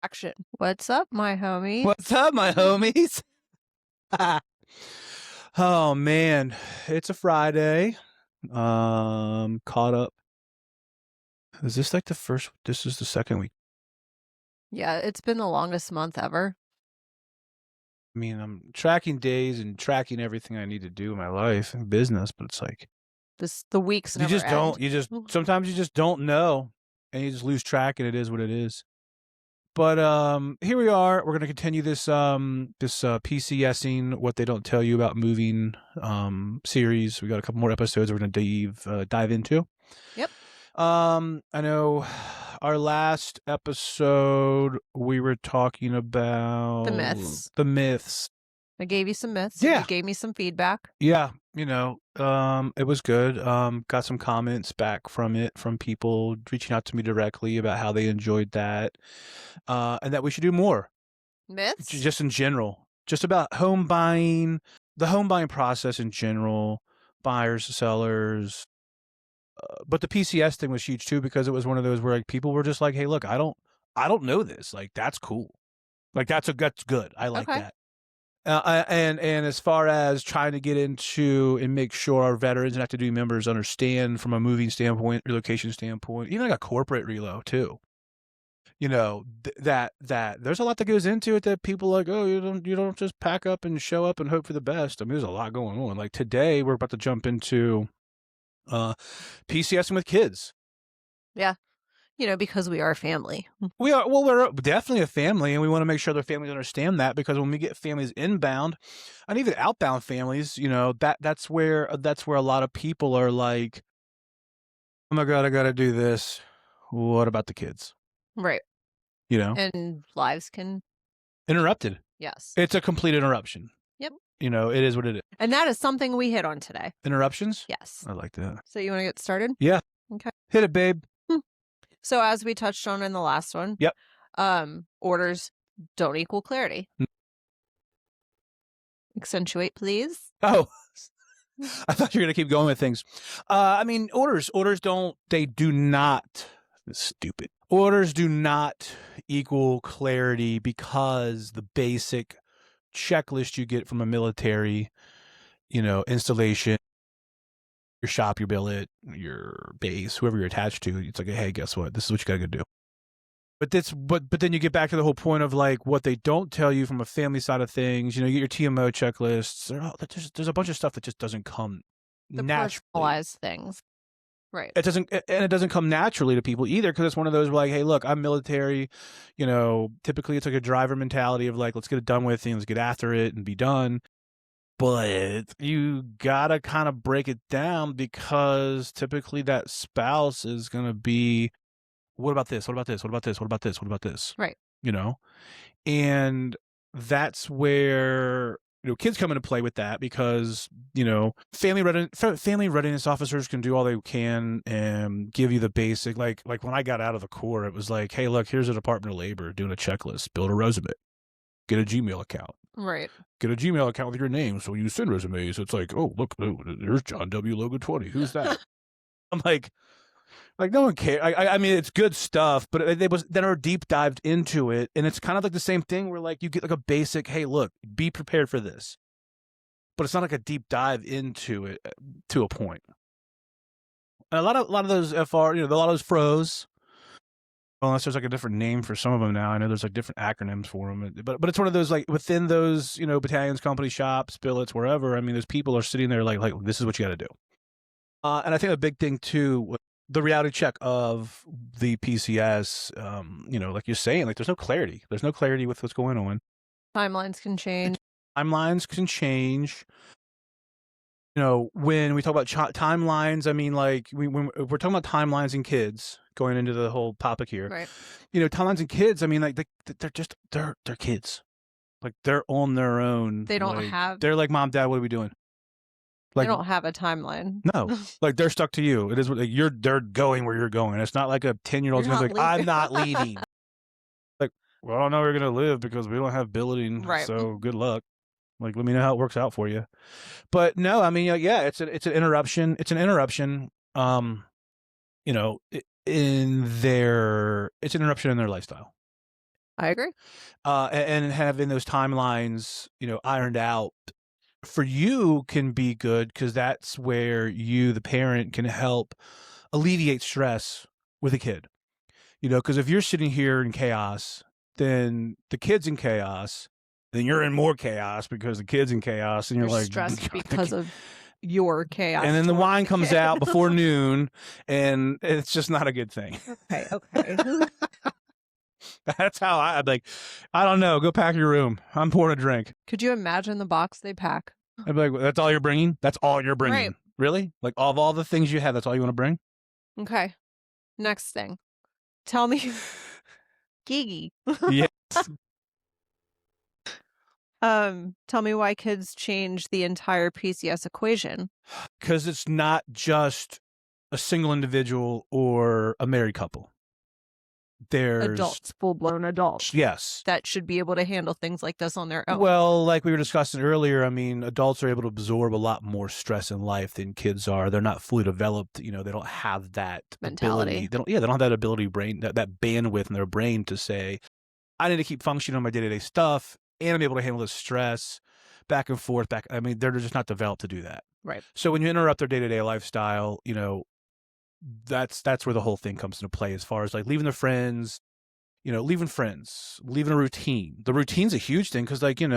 Action. What's up, my homie? What's up, my homies? Oh man, it's a Friday. Caught up. Is this like the first? This is the second week. Yeah, it's been the longest month ever. I mean, I'm tracking days and tracking everything I need to do in my life and business, but it's like The weeks never end. Sometimes you just don't know, and you just lose track, and it is what it is. But here we are. We're gonna continue this PCSing, what they don't tell you about moving series. We got a couple more episodes we're gonna dive into. Yep. I know our last episode we were talking about The myths. I gave you some myths. Yeah. You gave me some feedback. Yeah, it was good. Got some comments back from people reaching out to me directly about how they enjoyed that, and that we should do more Myths? just in general, just about home buying, the home buying process in general, buyers, sellers. But the PCS thing was huge too, because it was one of those where like people were just like, "Hey, look, I don't know this. Like, that's cool. Like, that's good. I like Okay. that." And as far as trying to get into and make sure our veterans and active duty members understand from a moving standpoint, relocation standpoint, even like a corporate relo too. That there's a lot that goes into it that people like, oh, you don't just pack up and show up and hope for the best. I mean, there's a lot going on. Like today, we're about to jump into PCSing with kids. Yeah. Because we are a family. We're definitely a family, and we want to make sure their families understand that, because when we get families inbound and even outbound families, that's where a lot of people are like, oh my God, I got to do this. What about the kids? Right. And lives can... Interrupted. Yes. It's a complete interruption. Yep. It is what it is. And that is something we hit on today. Interruptions? Yes. I like that. So you want to get started? Yeah. Okay. Hit it, babe. So as we touched on in the last one, yep. Orders don't equal clarity. Accentuate, please. Oh, I thought you were going to keep going with things. I mean, orders do not, stupid. Orders do not equal clarity, because the basic checklist you get from a military, installation, your shop, your billet, your base, whoever you're attached to, it's like, hey, guess what? This is what you got to do. But then you get back to the whole point of like what they don't tell you from a family side of things. You get your TMO checklists. There's a bunch of stuff that just doesn't come naturally. Personalized things. Right. It doesn't come naturally to people either, because it's one of those where like, hey, look, I'm military. Typically it's like a driver mentality of like, let's get it done with, and let's get after it and be done. But you gotta kind of break it down, because typically that spouse is gonna be, what about this? What about this? What about this? What about this? What about this? Right. And that's where kids come into play with that, because family readiness officers can do all they can and give you the basic, like when I got out of the Corps, it was like, hey, look, here's a Department of Labor doing a checklist, build a resume, get a Gmail account. Right. Get a Gmail account with your name, so when you send resumes, it's like, oh, look, there's John W. Logan 20. Who's that? I'm like no one cares. I mean, it's good stuff, but they are deep dived into it, and it's kind of like the same thing where like you get like a basic, hey, look, be prepared for this, but it's not like a deep dive into it to a point. And a lot of those FR, a lot of those FROs, unless there's like a different name for some of them now. I know there's like different acronyms for them, but it's one of those like within those battalions, company shops, billets, wherever. I mean, those people are sitting there like this is what you got to do. And I think a big thing too, the reality check of the PCS, like you're saying, like there's no clarity. There's no clarity with what's going on. Timelines can change. When we talk about timelines, I mean, like when we're talking about timelines and kids, going into the whole topic here, right? Timelines and kids, I mean, like they're kids, like they're on their own. They don't have. They're like, Mom, Dad, what are we doing? Like, they don't have a timeline. No, like they're stuck to you. It is what they're going where you're going. It's not like a 10-year-old's gonna be like, I'm not leaving. Like, well, I don't know where you're gonna live because we don't have billeting. Right. So good luck. Like, let me know how it works out for you. But no, I mean, yeah, it's an interruption. It's an interruption. It's an interruption in their lifestyle. I agree. And having those timelines, ironed out for you can be good because that's where you, the parent, can help alleviate stress with a kid. Because if you're sitting here in chaos, then the kid's in chaos, then you're in more chaos because the kid's in chaos, and you're like stressed because of your chaos. And then the wine comes out before noon, and it's just not a good thing. Okay. That's how I'd like, I don't know, go pack your room. I'm pouring a drink. Could you imagine the box they pack? I'd be like, that's all you're bringing? That's all you're bringing? Right. Really? Like, of all the things you have, that's all you want to bring? Okay. Next thing. Tell me. Gigi. Yes. Tell me why kids change the entire PCS equation. Because it's not just a single individual or a married couple. There's adults, full-blown adults. Yes. That should be able to handle things like this on their own. Well, like we were discussing earlier, I mean, adults are able to absorb a lot more stress in life than kids are. They're not fully developed. They don't have that mentality. They don't have that ability, that bandwidth in their brain to say, I need to keep functioning on my day-to-day stuff, and I'm able to handle the stress back and forth. I mean, they're just not developed to do that. Right. So when you interrupt their day-to-day lifestyle, that's where the whole thing comes into play, as far as like leaving their friends, leaving a routine. The routine's a huge thing because, like, you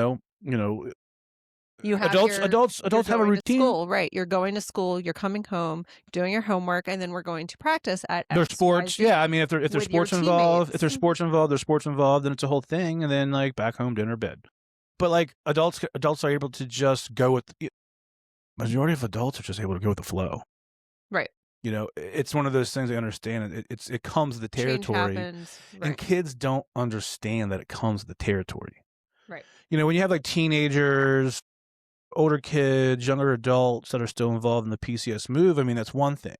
have adults have a routine. School, right? You're going to school, you're coming home, doing your homework, and then we're going to practice at their sports. Yeah, I mean, if there's sports involved, there's sports involved, then it's a whole thing, and then like back home, dinner, bed. But like adults are able to just go with. Majority of adults are just able to go with the flow. Right. It's one of those things I understand. It comes with the territory. Change happens. Right. And kids don't understand that it comes with the territory. Right. When you have like teenagers, older kids, younger adults that are still involved in the PCS move, I mean, that's one thing.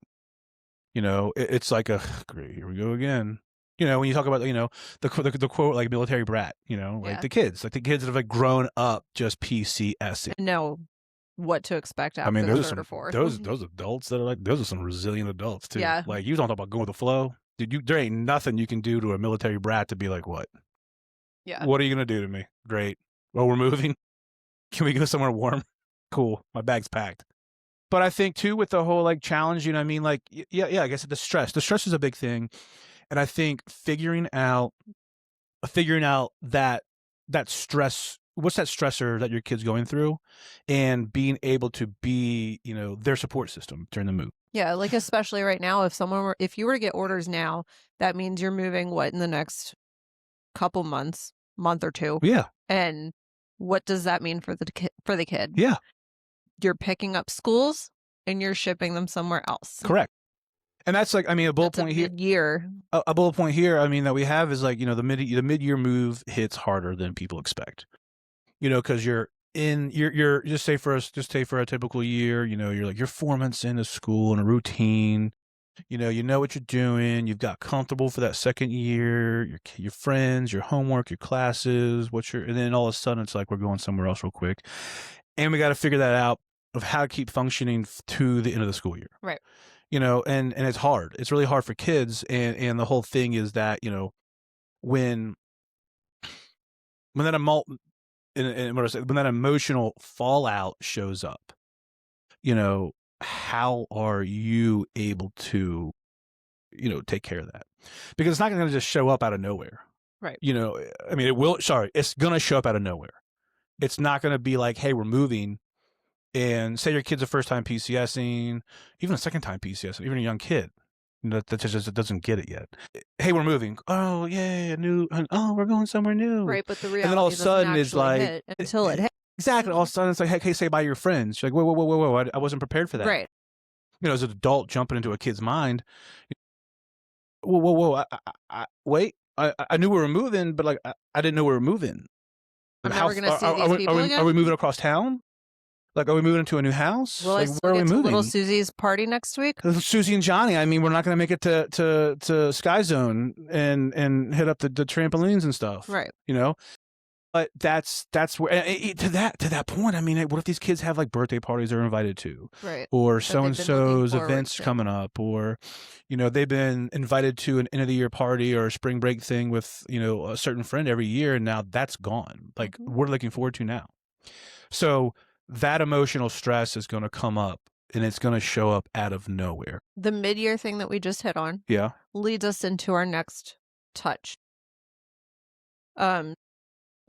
It's like great, here we go again. When you talk about, the quote, like military brat, like the kids that have like grown up just PCSing. No. What to expect after the third or fourth. Those adults that are like, those are some resilient adults too. Yeah. Like, you don't talk about going with the flow. Dude, there ain't nothing you can do to a military brat to be like, what? Yeah. What are you going to do to me? Great. Well, we're moving. Can we go somewhere warm? Cool. My bag's packed. But I think too, with the whole like challenge, I mean, like, yeah, I guess the stress is a big thing. And I think figuring out that stress, what's that stressor that your kid's going through, and being able to be, their support system during the move. Yeah, like especially right now, if you were to get orders now, that means you're moving in the next couple months, month or two. Yeah. And what does that mean for the kid? Yeah. You're picking up schools and you're shipping them somewhere else. Correct. And that's like, I mean, a bullet point here. A bullet point here, I mean, that we have is like, the mid-year move hits harder than people expect. Because you're just say for a typical year, you're like, you're 4 months into school and a routine, you know what you're doing. You've got comfortable for that second year, your friends, your homework, your classes, and then all of a sudden it's like, we're going somewhere else real quick. And we got to figure that out of how to keep functioning to the end of the school year. Right. And it's hard. It's really hard for kids. And the whole thing is that, when that emotional fallout shows up, how are you able to, take care of that? Because it's not going to just show up out of nowhere. Right. I mean, it's going to show up out of nowhere. It's not going to be like, hey, we're moving, and say your kid's a first time PCSing, even a second time PCSing, even a young kid that just doesn't get it yet. Hey, we're moving. Oh, yeah, new. Oh, we're going somewhere new. Right, but the reality, and then all of a sudden it's like, until it hits. Exactly. All of a sudden it's like, hey, say bye to your friends. You're like, whoa, I wasn't prepared for that. Right. As an adult jumping into a kid's mind. Whoa. Wait. I knew we were moving, but like, I didn't know we were moving. I'm never going to see these people again. Are we moving across town? Like, are we moving into a new house? Will like, I still get to little Susie's party next week? Susie and Johnny. I mean, we're not going to make it to Sky Zone and hit up the trampolines and stuff. Right. But that's where to that point, I mean, what if these kids have, like, birthday parties they're invited to, Right. or That so they've and been looking so's forward events to. coming up, or, they've been invited to an end of the year party or a spring break thing with, a certain friend every year, and now that's gone. Like, Mhm. what are they looking forward to now? So that emotional stress is gonna come up, and it's gonna show up out of nowhere. The mid-year thing that we just hit on Yeah. leads us into our next touch. Um,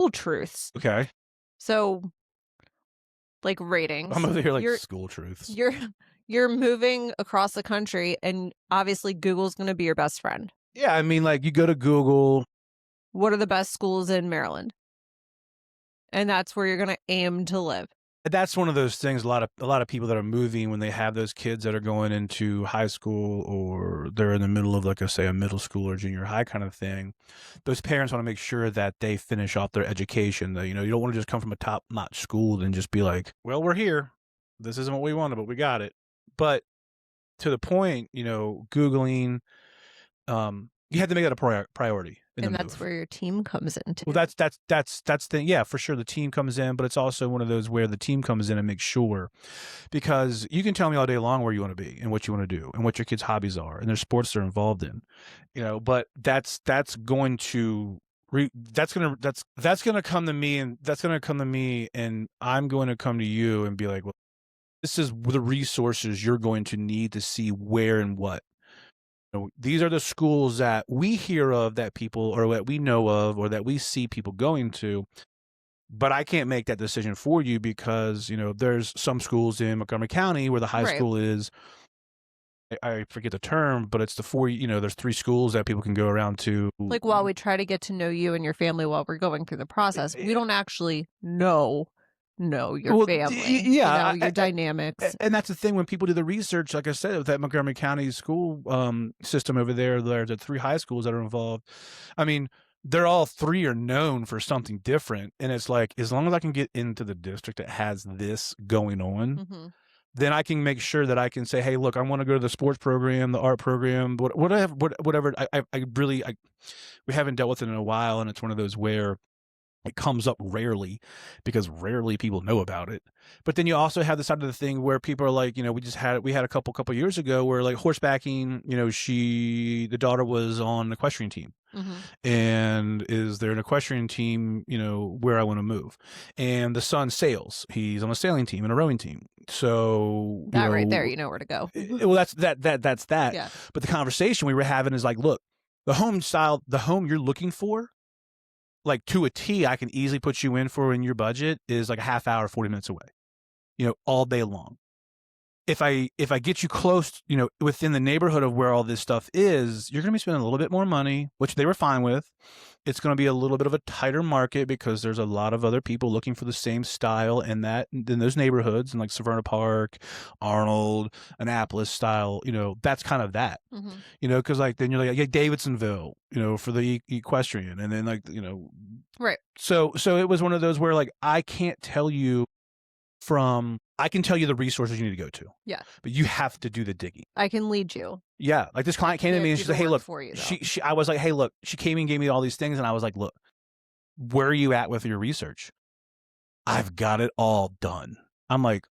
School truths. Okay. So, like I'm ratings. over here like You're school truths. you're you're moving across the country and obviously Google's gonna be your best friend. Yeah, I mean, like, you go to Google. What are the best schools in Maryland? And that's where you're gonna aim to live. That's one of those things. A lot of people that are moving when they have those kids that are going into high school, or they're in the middle of, like I say, a middle school or junior high kind of thing. Those parents want to make sure that they finish off their education. That, you don't want to just come from a top notch school and just be like, well, we're here. This isn't what we wanted, but we got it. But to the point, Googling, you have to make that a priority in the And that's move. where your team comes in Well, too. that's the, yeah, for sure, the team comes in, but it's also one of those where the team comes in and makes sure, because you can tell me all day long where you want to be and what you want to do and what your kids' hobbies are and their sports they're involved in, but that's going to that's going to come to me, and that's going to come to me, and I'm going to come to you and be like, well, this is the resources you're going to need to see where and what. These are the schools that we hear of, that people, or that we know of, or that we see people going to, but I can't make that decision for you because, there's some schools in Montgomery County where the high Right. school is, I forget the term, but it's there's 3 schools that people can go around to. Like, while we try to get to know you and your family while we're going through the process, we don't actually know your Well, family, yeah, your dynamics. and that's the thing when people do the research. Like I said, with that Montgomery County school system over there, the 3 high schools that are involved. I mean, they're all 3 are known for something different, and it's like, as long as I can get into the district that has this going on, Mhm. then I can make sure that I can say, hey, look, I want to go to the sports program, the art program, whatever. I really, we haven't dealt with it in a while, and it's one of those where it comes up rarely because rarely people know about it. But then you also have the side of the thing where people are like, we had a couple years ago where, like, horsebacking, the daughter was on an equestrian team, Mhm. and is there an equestrian team, where I want to move, and the son sails, he's on a sailing team and a rowing team. So, That right there, you know where to go. well, that's that. Yeah. But the conversation we were having is like, look, the home you're looking for, like, to a T, I can easily put you in for, in your budget, is like a half hour, 40 minutes away, all day long. If I get you close, within the neighborhood of where all this stuff is, you're going to be spending a little bit more money, which they were fine with. It's going to be a little bit of a tighter market because there's a lot of other people looking for the same style in those neighborhoods, and like Severna Park, Arnold, Annapolis style, that's kind of that, Mhm. because, like, then you're like, yeah, Davidsonville, for the equestrian, and then, like, Right. so it was one of those where, like, I can tell you the resources you need to go to, Yeah. but you have to do the digging. I can lead you. Yeah, like, this client came to Can't me and do she's the like, "Hey, work look," for you, though. she I was like, "Hey, look," she came and gave me all these things, and I was like, "Look, where are you at with your research?" "I've got it all done." I'm like,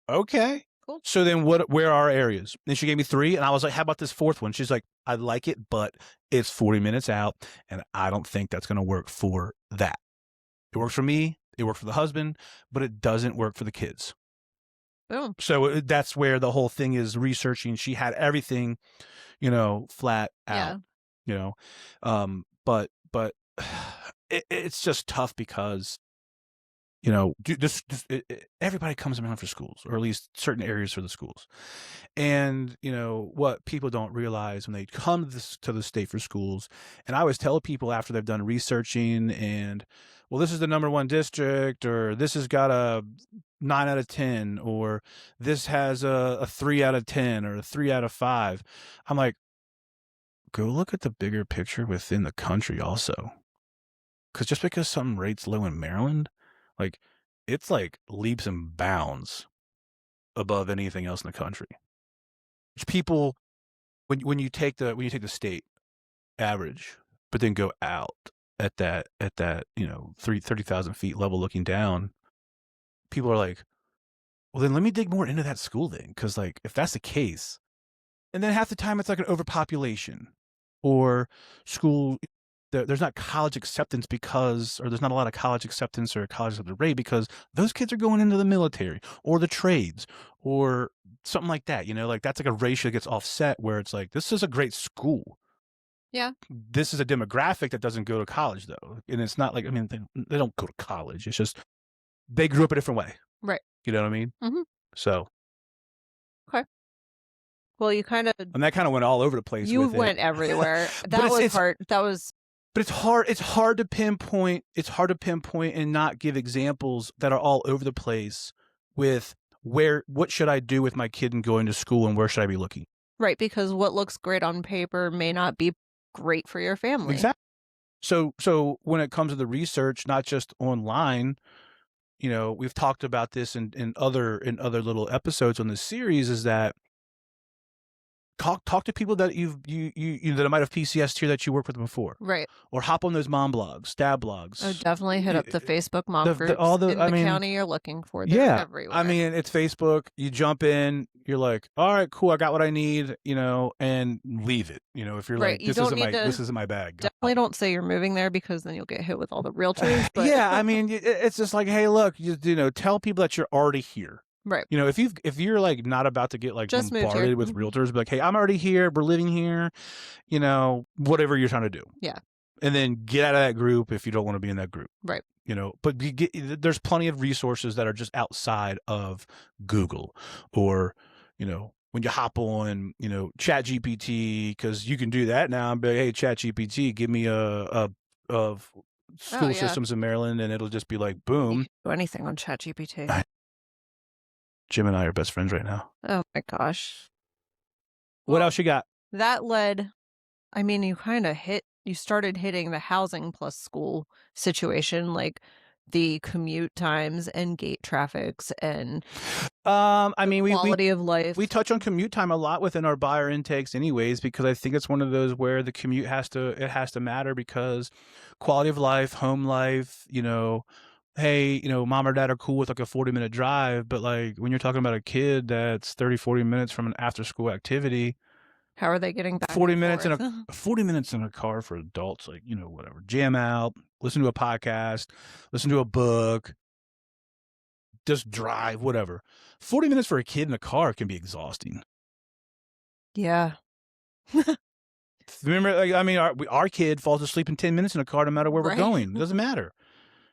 "Okay." Cool. So then where are our areas? And she gave me 3, and I was like, "How about this 4th one?" She's like, "I like it, but it's 40 minutes out, and I don't think that's gonna work for that. It works for me, it works for the husband, but it doesn't work for the kids." Boom. So that's where the whole thing is researching. She had everything, flat Yeah. out, you know, but it's just tough because, everybody comes around for schools, or at least certain areas for the schools. And, what people don't realize when they come to the state for schools, and I always tell people after they've done researching, and, well, this is the number 1 district, or this has got a 9 out of 10, or this has a 3 out of 10, or a 3 out of 5. I'm like, go look at the bigger picture within the country also. Because just because something rates low in Maryland, like, it's like leaps and bounds above anything else in the country. Which people, when you take the state average, but then go out, at that, you know, 30,000 feet level looking down, people are like, well, then let me dig more into that school thing. Cause like, if that's the case, and then half the time it's like an overpopulation or school, there's not college acceptance because, or there's not a lot of college acceptance or college acceptance rate because those kids are going into the military or the trades or something like that. You know, like that's like a ratio that gets offset where it's like, this is a great school. Yeah. This is a demographic that doesn't go to college though. And it's not like, I mean, they don't go to college. It's just, they grew up a different way. Right. You know what I mean? Mhm. So, Okay. Well, you kinda and that kind of went all over the place you with it. went everywhere. But That was it's hard. That was but it's hard to pinpoint. It's hard to pinpoint and not give examples that are all over the place with what should I do with my kid and going to school and where should I be looking? right, because what looks great on paper may not be great for your family. Exactly. So when it comes to the research, not just online, you know, we've talked about this in other little episodes on this series, is that talk to people that you that might have PCSed here that you worked with before, Right. or hop on those mom blogs, dad blogs. Oh, definitely hit up the Facebook mom groups all the in I the mean, county you're looking for. They're yeah, everywhere. I mean, it's Facebook. You jump in, you're like, all right, cool, I got what I need, you know, and leave it. You know, if you're right. like, You don't need to this isn't my bag. definitely don't say you're moving there because then you'll get hit with all the realtors. But Yeah, I mean, it's just like, hey, look, you know, tell people that you're already here. right. You know, if you're like not about to get like Just moved here. bombarded with realtors, be like, hey, I'm already here, we're living here, you know, whatever you're trying to do. Yeah. And then get out of that group if you don't want to be in that group. Right. You know, but there's plenty of resources that are just outside of Google, or, you know, when you hop on, you know, Chat GPT, because you can do that now and be like, hey, Chat GPT, give me a school systems in Maryland, and it'll just be like, You boom. can do anything on ChatGPT. Jim and I are best friends right now. Oh my gosh. What else you got? That led, I mean, you started hitting the housing plus school situation, like the commute times and gate traffics and I mean, quality of life. we touch on commute time a lot within our buyer intakes anyways, because I think it's one of those where the commute has to matter, because quality of life, home life, you know, hey, you know, mom or dad are cool with like a 40-minute drive, but like when you're talking about a kid that's 30-40 minutes from an after school activity, How are they getting back 40 and minutes forth? 40 minutes in a car for adults, like, you know, whatever, jam out, listen to a podcast, listen to a book, just drive, whatever. 40 minutes for a kid in a car can be exhausting. Yeah. Remember, like, I mean, our kid falls asleep in 10 minutes in a car no matter where we're Right. going. It doesn't matter,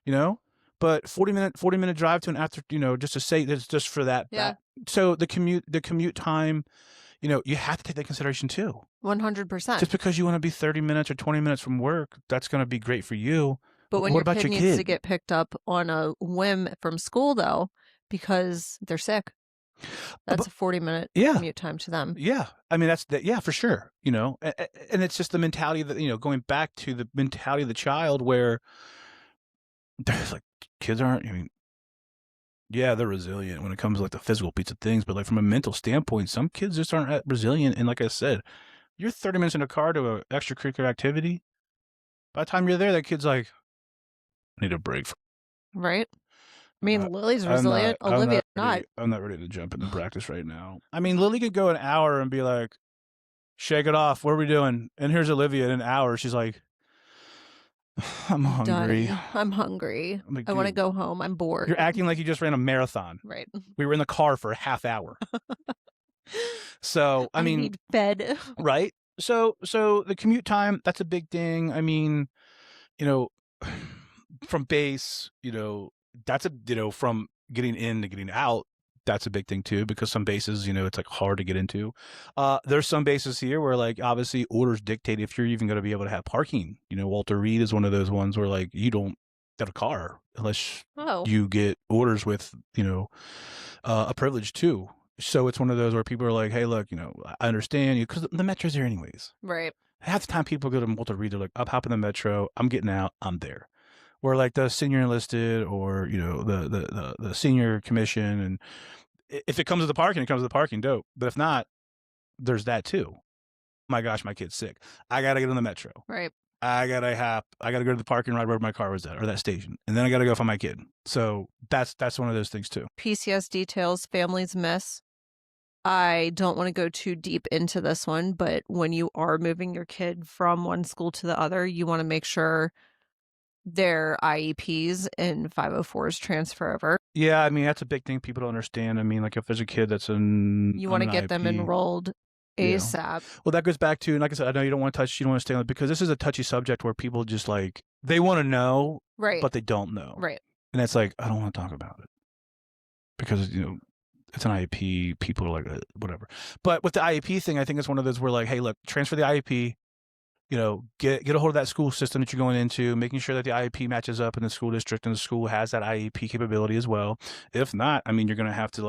you know? But 40-minute drive to an after, you know, just to say that's just for that. Yeah. So the commute time, you know, you have to take that consideration too. 100%. Just because you want to be 30 minutes or 20 minutes from work, that's going to be great for you. But when what your about kid your needs kid? to get picked up on a whim from school, though, because they're sick, that's a 40-minute commute time to them. Yeah. I mean, yeah, for sure. You know, and it's just the mentality that, you know, going back to the mentality of the child, where there's like, kids aren't, I mean, yeah, they're resilient when it comes to like the physical piece of things, but like from a mental standpoint, some kids just aren't resilient. And like I said, you're 30 minutes in a car to an extracurricular activity. By the time you're there, that kid's like, I need a break. Right? I mean, Lily's resilient. Olivia's not. I'm not ready to jump into practice right now. I mean, Lily could go an hour and be like, shake it off. What are we doing? And here's Olivia in an hour. She's like, I'm hungry. I'm hungry. Like, I want to dude, go home. I'm bored. You're acting like you just ran a marathon. Right. We were in the car for a half hour. So, I mean, need fed. right? So the commute time, that's a big thing. I mean, you know, from base, you know, that's from getting in to getting out, that's a big thing too, because some bases, you know, it's like hard to get into. There's some bases here where like obviously orders dictate if you're even going to be able to have parking. You know, Walter Reed is one of those ones where like you don't get a car unless you get orders with, you know, a privilege too. So it's one of those where people are like, hey, look, you know, I understand you, because the metro's there anyways. Right. Half the time people go to Walter Reed, they're like, I'm hopping the metro, I'm getting out, I'm there. Where like the senior enlisted, or, you know, the senior commission, and if it comes to the parking, it comes to the parking, dope. But if not, there's that too. My gosh, my kid's sick. I got to get on the metro. Right. I gotta go to the parking lot where my car was at, or that station, and then I gotta go find my kid. So that's one of those things too. PCS details families miss. I don't want to go too deep into this one, but when you are moving your kid from one school to the other, you want to make sure their IEPs and 504s transfer over. Yeah, I mean that's a big thing people don't understand. I mean, like if there's a kid that's You on want to an get them IEP, enrolled yeah. ASAP. Well, that goes back to, and like I said, I know you don't want to stay on it because this is a touchy subject where people just like they want to know, Right. but they don't know, Right. and it's like I don't want to talk about it because it's an IEP. People are like whatever. But with the IEP thing, I think it's one of those where like, hey, look, transfer the IEP. Get a hold of that school system that you're going into, making sure that the IEP matches up in the school district and the school has that IEP capability as well. If not, I mean, you're going to have to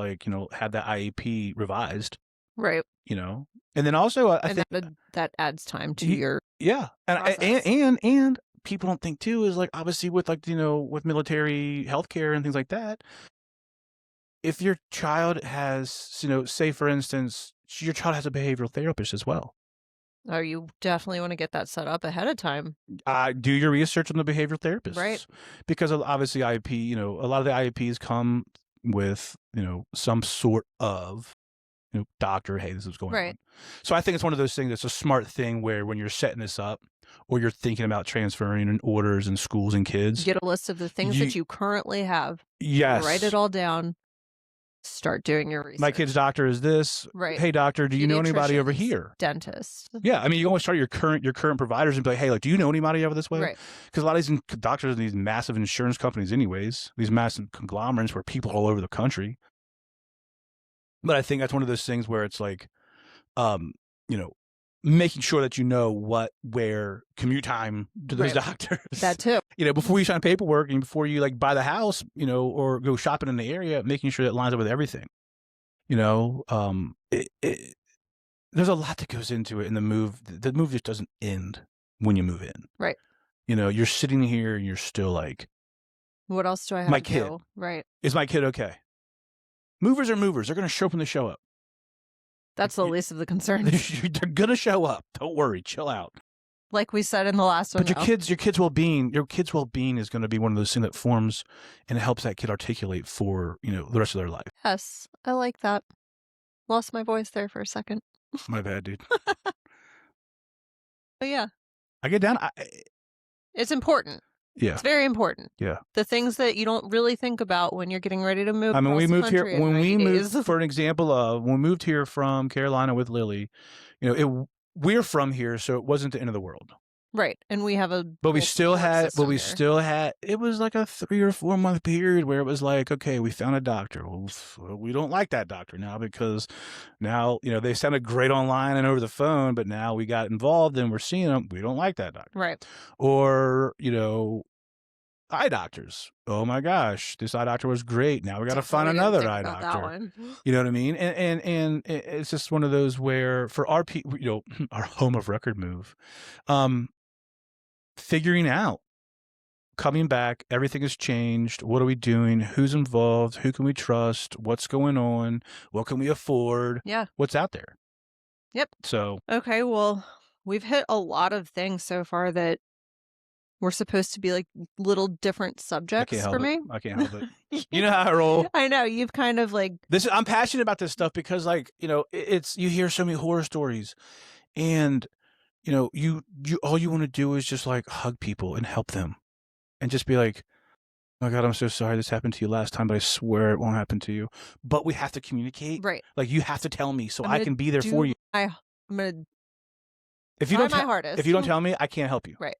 have that IEP revised, Right. and then also I And think that adds time to your yeah, process. and people don't think too is like obviously with with military healthcare and things like that. If your child has say for instance your child has a behavioral therapist as well. Oh, you definitely want to get that set up ahead of time. Do your research on the behavioral therapists, Right. because obviously IEP, a lot of the IEPs come with some sort of doctor. Hey, this is going Right. on. So I think it's one of those things. That's a smart thing where when you're setting this up, or you're thinking about transferring in orders and schools and kids, Get a list of the things that you currently have. yes, Write it all down. Start doing your research. My kid's doctor is this. Right. Hey, doctor, do you know anybody over Pediatricians, here? Dentist. Yeah, I mean, you always start your current providers and be like, hey, like, do you know anybody over this way? Right. Because a lot of these doctors are these massive insurance companies, anyways, these massive conglomerates where people all over the country. But I think that's one of those things where it's like, making sure that where commute time to those doctors. That too. Before you sign paperwork and before you like buy the house, or go shopping in the area, making sure that it lines up with everything. There's a lot that goes into it in the move. The move just doesn't end when you move in. Right. You're sitting here and you're still like, what else do I have my to kid. do? Right. Is my kid okay? Movers are movers. They're going to show up when they show up. That's the least of the concerns. They're going to show up. Don't worry. Chill out. Like we said in the last one. But your kid's well-being is going to be one of those things that forms and helps that kid articulate for, the rest of their life. Yes. I like that. Lost my voice there for a second. My bad, dude. But yeah. I get down. It's important. Yeah. It's very important. Yeah. The things that you don't really think about when you're getting ready to move. I mean, we moved here moved for an example of when we moved here from Carolina with Lily, we're from here, so it wasn't the end of the world. Right. And we have but we still had it was like a 3 or 4 month period where it was like, okay, we found a doctor. Well, we don't like that doctor now because now, they sounded great online and over the phone, but now we got involved and we're seeing them. We don't like that doctor. Right. Or, eye doctors. Oh my gosh, this eye doctor was great. Now we got to find another eye doctor. You know what I mean? And it's just one of those where for our our home of record move, figuring out, coming back, everything has changed. What are we doing? Who's involved? Who can we trust? What's going on? What can we afford? Yeah. What's out there? Yep. So. Okay, well, we've hit a lot of things so far that we're supposed to be like little different subjects for me. I can't help it. You know how I roll. I know. You've kind of like I'm passionate about this stuff because it's you hear so many horror stories and you all you want to do is just like hug people and help them and just be like, oh my God, I'm so sorry this happened to you last time, but I swear it won't happen to you. But we have to communicate. Right. Like you have to tell me so I can be there for you. I'm going to try my hardest. If you don't tell me, I can't help you. Right.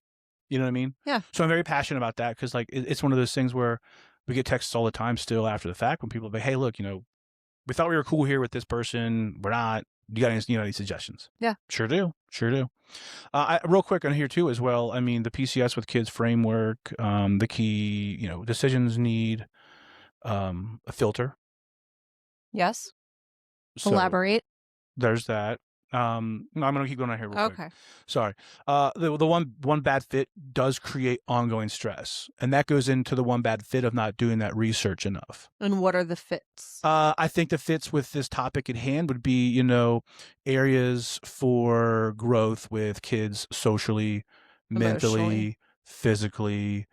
You know what I mean? Yeah. So I'm very passionate about that because like it's one of those things where we get texts all the time still after the fact when people are like, hey, look, we thought we were cool here with this person. We're not. You got any suggestions? Yeah. Sure do. Real quick on here too as well. I mean, the PCS with kids framework, the key, decisions need a filter. Yes. So elaborate. There's that. I'm going to keep going on here real quick. Okay. Sorry. The one bad fit does create ongoing stress, and that goes into the one bad fit of not doing that research enough. And what are the fits? I think the fits with this topic at hand would be, areas for growth with kids socially, Emotionally, mentally, physically,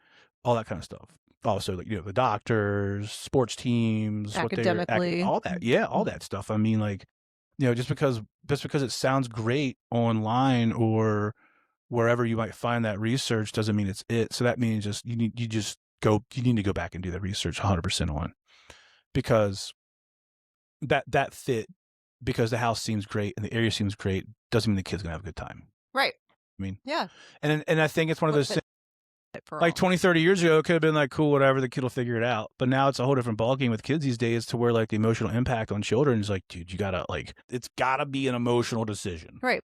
all that kind of stuff. Also, like, the doctors, sports teams, what they're academically. all that, yeah, all that stuff. I mean, like, just because it sounds great online or wherever you might find that research doesn't mean it's it. So that means you need to go back and do the research 100% on, because that fit, because the house seems great and the area seems great, doesn't mean the kid's gonna have a good time. Right. I mean, Yeah. and I think it's one of What those fit things, for like all. 20, 30 years ago, it could have been like, cool, whatever, the kid will figure it out. But now it's a whole different ballgame with kids these days, to where like the emotional impact on children is like, dude, it's gotta be an emotional decision. Right.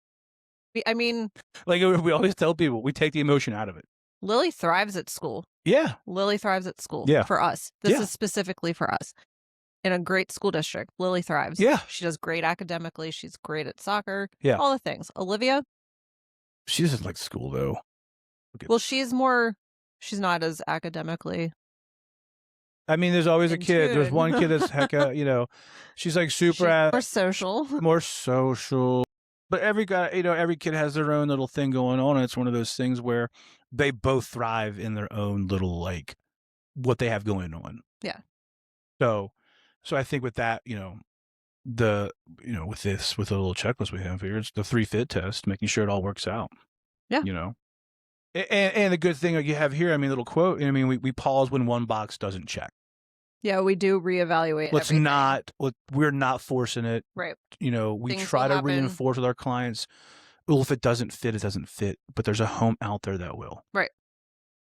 I mean, Like, we always tell people, we take the emotion out of it. Lily thrives at school. Yeah. Lily thrives at school Yeah. for us. This Yeah. is specifically for us. In a great school district, Lily thrives. Yeah. She does great academically. She's great at soccer. Yeah. All the things. Olivia, She doesn't like school though. Okay. well, she's not as academically I mean, there's always a in kid. There's tune. one kid that's she's like super She's more social. more social. But every guy, every kid has their own little thing going on. And it's one of those things where they both thrive in their own little, like, what they have going on. Yeah. So I think with that, with the little checklist we have here, it's the 3 fit test, making sure it all works out. Yeah. And the good thing you have here, I mean, little quote, I mean, we pause when one box doesn't check. Yeah, we do reevaluate everything. We're not forcing it. Right. We Things try will to happen. reinforce with our clients, well, if it doesn't fit, it doesn't fit. But there's a home out there that will. Right.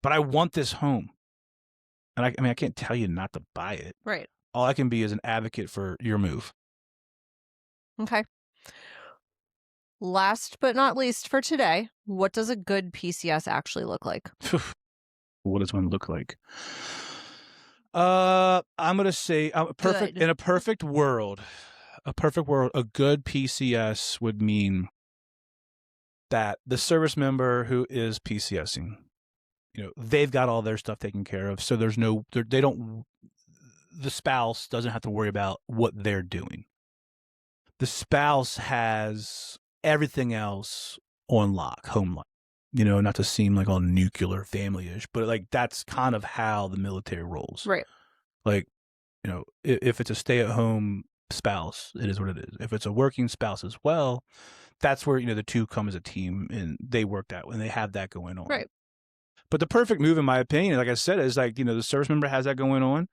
But I want this home. And I mean, I can't tell you not to buy it. Right. All I can be is an advocate for your move. Okay. Last but not least for today, what does a good PCS actually look like? What does one look like? I'm gonna say perfect. Good. In a perfect world, a good PCS would mean that the service member who is PCSing, they've got all their stuff taken care of. So the spouse doesn't have to worry about what they're doing. The spouse has everything else on lock, home life. Not to seem like all nuclear family-ish, but like that's kind of how the military rolls. Right. Like, if it's a stay-at-home spouse, it is what it is. If it's a working spouse as well, that's where, the two come as a team and they work that and they have that going on. Right. But the perfect move, in my opinion, like I said, is like, the service member has that going on.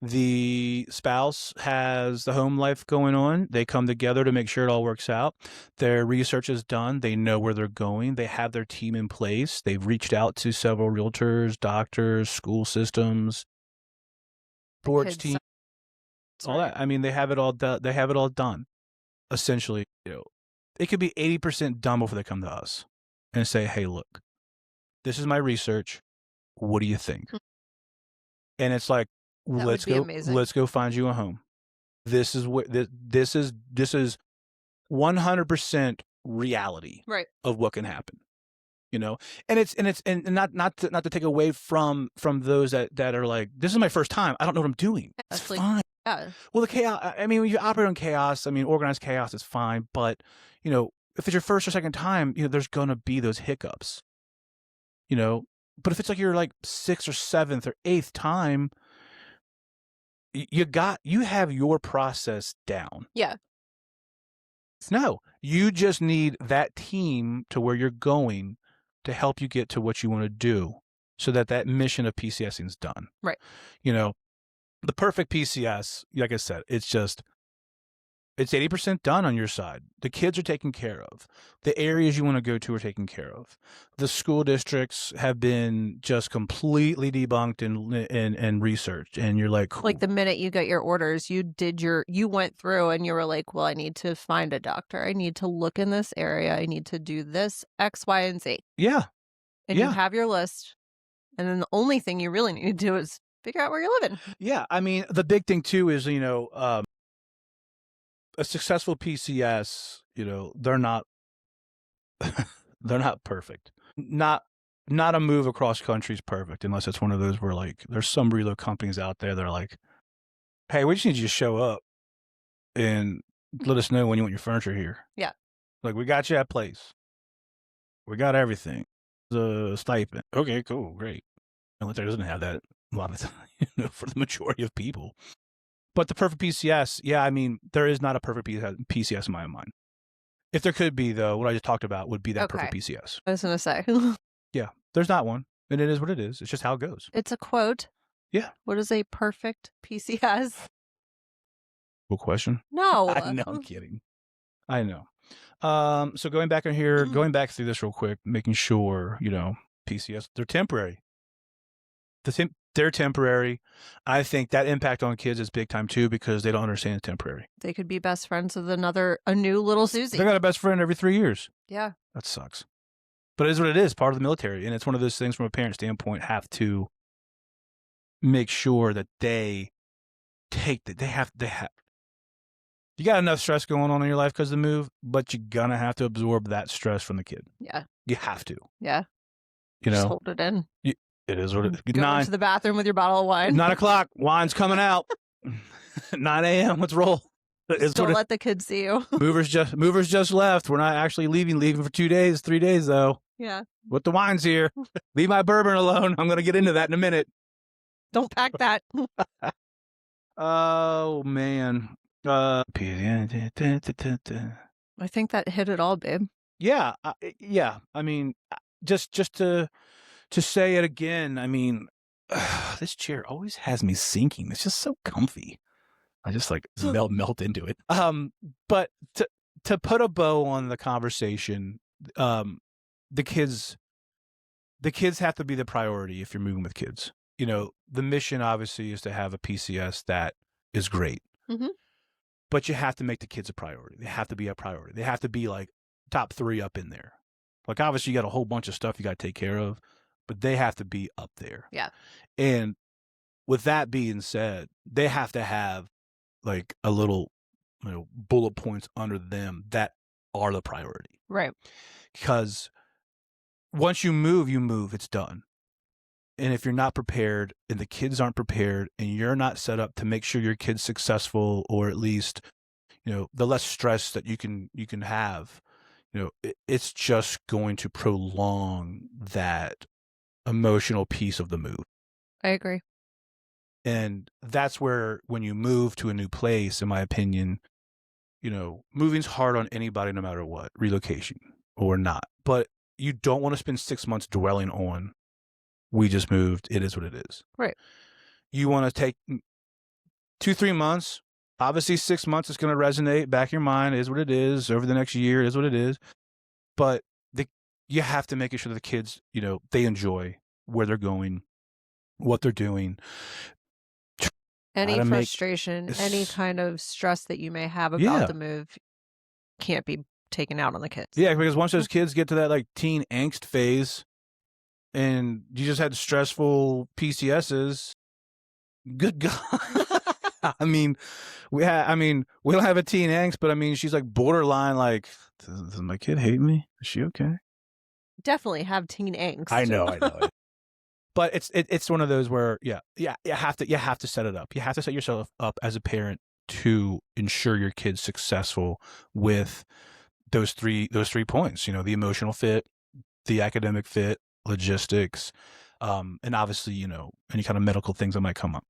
The spouse has the home life going on. They come together to make sure it all works out. Their research is done. They know where they're going. They have their team in place. They've reached out to several realtors, doctors, school systems, sports teams, all that. I mean, they have it all done. They have it all done. Essentially, it could be 80% done before they come to us and say, "Hey, look, this is my research. What do you think?" And it's like, let's go find you a home. This is what this is 100% reality, right, of what can happen. And not to take away from those that are like, this is my first time, I don't know what I'm doing. It's fine. Yeah. Well, the chaos, I mean, when you operate on chaos, I mean, organized chaos is fine, but if it's your first or second time, there's gonna be those hiccups. But if it's like your like 6th or 7th or 8th time, you have your process down. Yeah. No, you just need that team to where you're going to help you get to what you want to do, so that mission of PCSing is done. Right. The perfect PCS, like I said, it's 80% done on your side. The kids are taken care of. The areas you want to go to are taken care of. The school districts have been just completely debunked and researched. And you're like, cool. Like the minute you get your orders, you went through and you were like, well, I need to find a doctor. I need to look in this area. I need to do this, X, Y, and Z. Yeah. And you have your list. And then the only thing you really need to do is figure out where you're living. Yeah. I mean, the big thing too is, a successful PCS, they're not perfect. Not a move across country is perfect, unless it's one of those where like there's some reload companies out there that are like, hey, we just need you to show up and let us know when you want your furniture here. Yeah. Like, we got you at place. We got everything. a stipend. Okay, cool, great. Military doesn't have that a lot of time, for the majority of people. But the perfect PCS, yeah, I mean, there is not a perfect PCS in my mind. If there could be, though, what I just talked about would be that perfect Okay. PCS. I was gonna say. Yeah, there's not one, and it is what it is. It's just how it goes. It's a quote. Yeah. What is a perfect PCS? Cool question. I No. know, I'm kidding. I know. So going back in here, going back through this real quick, making sure, PCS, they're temporary. They're temporary. I think that impact on kids is big time too because they don't understand it's temporary. They could be best friends with a new little Susie. They got a best friend every 3 years. Yeah. That sucks. But it is what it is, part of the military. And it's one of those things from a parent standpoint, have to make sure that they take that they have you got enough stress going on in your life because of the move, but you're gonna have to absorb that stress from the kid. Yeah. You have to. Yeah. You Just know? hold it in. It is what it is. Go into the bathroom with your bottle of wine. 9:00, wine's coming out. 9 a.m., let's roll. Don't let the kids see you. Movers just left. We're not actually leaving for 2 days, 3 days though. Yeah. But the wine's here. Leave my bourbon alone. I'm gonna get into that in a minute. Don't pack that. Oh man. I think that hit it all, babe. Yeah, yeah. I mean, just to say it again. I mean, this chair always has me sinking. It's just so comfy. I just like melt into it. But to put a bow on the conversation, the kids have to be the priority if you're moving with kids. The mission obviously is to have a PCS that is great. Mm-hmm. But you have to make the kids a priority. They have to be a priority. They have to be like top 3 up in there. Like obviously you got a whole bunch of stuff you got to take care of, but they have to be up there. Yeah. And with that being said, they have to have like a little, bullet points under them that are the priority. Right. Because once you move, it's done. And if you're not prepared and the kids aren't prepared and you're not set up to make sure your kid's successful, or at least, the less stress that you can have, it's just going to prolong that emotional piece of the move. I agree. And that's where, when you move to a new place, in my opinion, moving's hard on anybody, no matter what, relocation or not. But you don't want to spend 6 months dwelling on, we just moved, it is what it is. Right. You want to take 2-3 months. Obviously 6 months is going to resonate back in your mind. It is what it is. Over the next year, it is what it is. But you have to make sure that the kids, they enjoy where they're going, what they're doing. Any frustration, any kind of stress that you may have about the move can't be taken out on the kids. Yeah, because once those kids get to that like teen angst phase and you just had stressful PCSs, good God. I mean, we don't have a teen angst, but I mean, she's like borderline like, does my kid hate me? Is she okay? Definitely have teen angst. I know. But it's one of those where you have to set it up. You have to set yourself up as a parent to ensure your kid's successful with those three points. The emotional fit, the academic fit, logistics, and obviously any kind of medical things that might come up.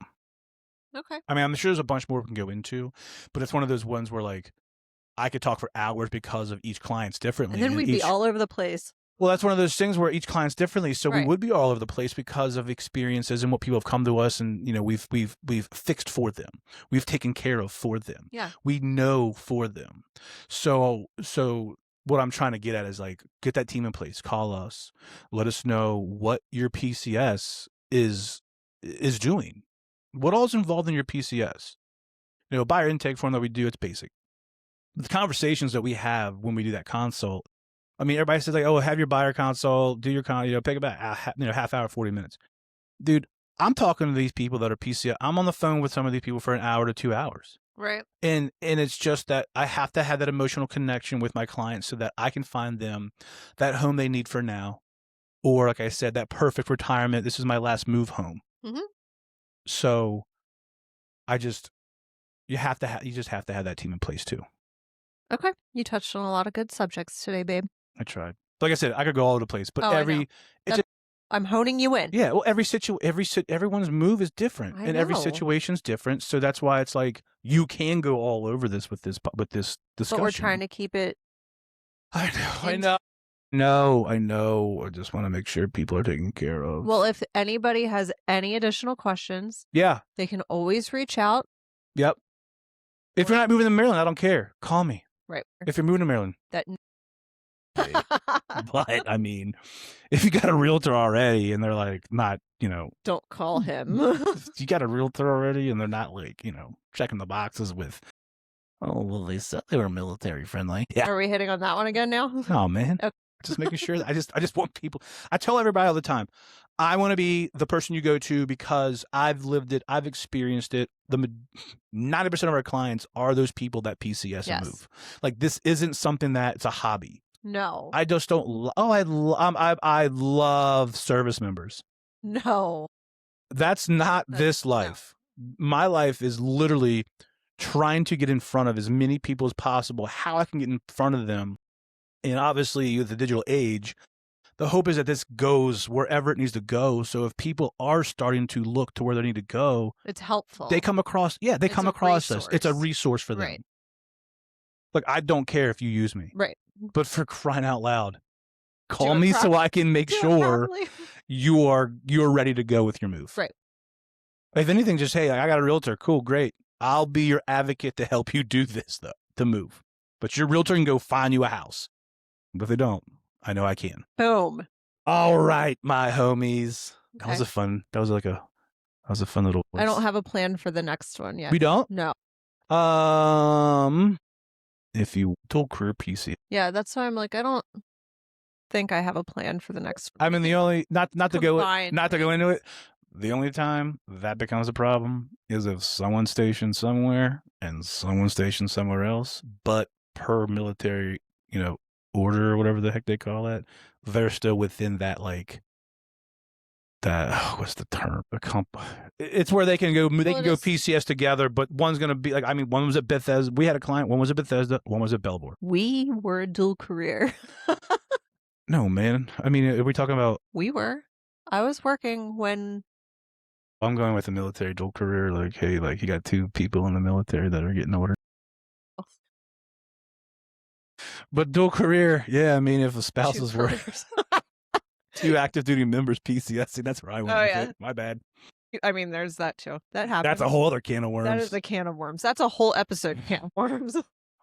Okay. I mean, I'm sure there's a bunch more we can go into, but it's one of those ones where like I could talk for hours because of each client's differently. And then we'd be all over the place. Well, that's one of those things where each client's differently, so Right. we would be all over the place because of experiences and what people have come to us, and we've fixed for them, we've taken care of for them, we know for them. So what I'm trying to get at is like, get that team in place, call us, let us know what your PCS is doing, what all is involved in your PCS. Buyer intake form that we do, it's basic. The conversations that we have when we do that consult. I mean, everybody says like, "Oh, have your buyer consult, do your pick about half hour, 40 minutes." Dude, I'm talking to these people that are PCS. I'm on the phone with some of these people for an hour to 2 hours. Right. And it's just that I have to have that emotional connection with my clients so that I can find them that home they need for now, or like I said, that perfect retirement. This is my last move home. Mm-hmm. So, you just have to have that team in place too. Okay, you touched on a lot of good subjects today, babe. I tried. Like I said, I could go all over the place, but Oh, I know. I'm honing you in. Yeah, well, everyone's move is different, I and every know. situation's different. So that's why it's like you can go all over this with this discussion. But we're trying to keep it. I know. I just want to make sure people are taken care of. Well, if anybody has any additional questions, yeah, they can always reach out. Yep. If you're not moving to Maryland, I don't care. Call me. Right. If you're moving to Maryland. But I mean, if you got a realtor already and they're like not, don't call him. You got a realtor already and they're not like, checking the boxes with, oh, well, they said they were military friendly. Yeah. Are we hitting on that one again now? Oh man. Okay. Just making sure that I just want people. I tell everybody all the time, I want to be the person you go to because I've lived it, I've experienced it. The 90% of our clients are those people that PCS and move. Like this isn't something that it's a hobby. No. I just don't. I love service members. No. That's not this life. No. My life is literally trying to get in front of as many people as possible, how I can get in front of them. And obviously, with the digital age, the hope is that this goes wherever it needs to go. So if people are starting to look to where they need to go, it's helpful. They come across, they come across us. It's a resource for them. Right. Look, I don't care if you use me. Right. But for crying out loud, call me so I can make sure you're ready to go with your move. Right. If anything, just, hey, I got a realtor. Cool, great. I'll be your advocate to help you do this, though, to move. But your realtor can go find you a house. But if they don't, I know I can. Boom. All right, my homies. Okay. That was a fun little. I don't have a plan for the next one yet. We don't? No. If you dual career PC. Yeah, that's why I'm like, I don't think I have a plan for the next one. I mean, the only not to go into it. The only time that becomes a problem is if someone's stationed somewhere and someone's stationed somewhere else, but per military, order or whatever the heck they call it, they're still within that what's the term? It's where they can go PCS together, but one's going to be one was at Bethesda. We had a client, one was at Bethesda, one was at Belvoir. We were a dual career. No, man. I mean, are we talking about? We were. I was working when. I'm going with the military dual career. Like, hey, you got two people in the military that are getting ordered. But dual career, yeah. I mean, if the spouses were two active duty members PCSing, that's where I went with it. My bad. I mean, there's that too. That happens. That's a whole other can of worms. That is a can of worms. That's a whole episode can of worms.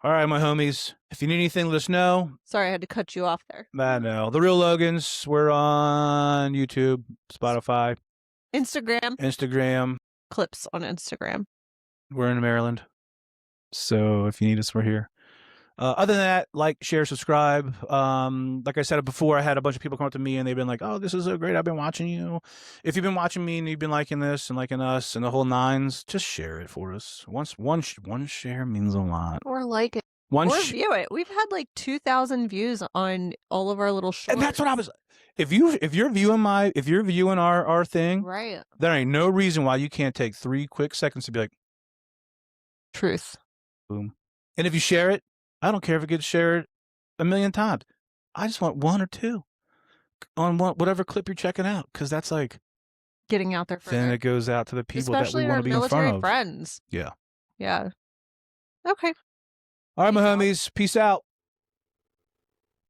All right, my homies. If you need anything, let us know. Sorry, I had to cut you off there. I know. The Real Logans, we're on YouTube, Spotify. Instagram. Clips on Instagram. We're in Maryland. So if you need us, we're here. Other than that, like, share, subscribe. Like I said before, I had a bunch of people come up to me and they've been like, oh, this is so great. I've been watching you. If you've been watching me and you've been liking this and liking us and the whole nines, just share it for us. One share means a lot. Or like it. Or view it. We've had 2,000 views on all of our little shorts. And that's what I was. If you're viewing our thing, right, there ain't no reason why you can't take 3 quick seconds to be like, truth. Boom. And if you share it, I don't care if it gets shared 1 million times. I just want 1 or 2 on whatever clip you're checking out, because that's getting out there. Then it goes out to the people especially that we want to be in front of. Friends. Yeah. Yeah. Okay. All right, my homies. Peace out.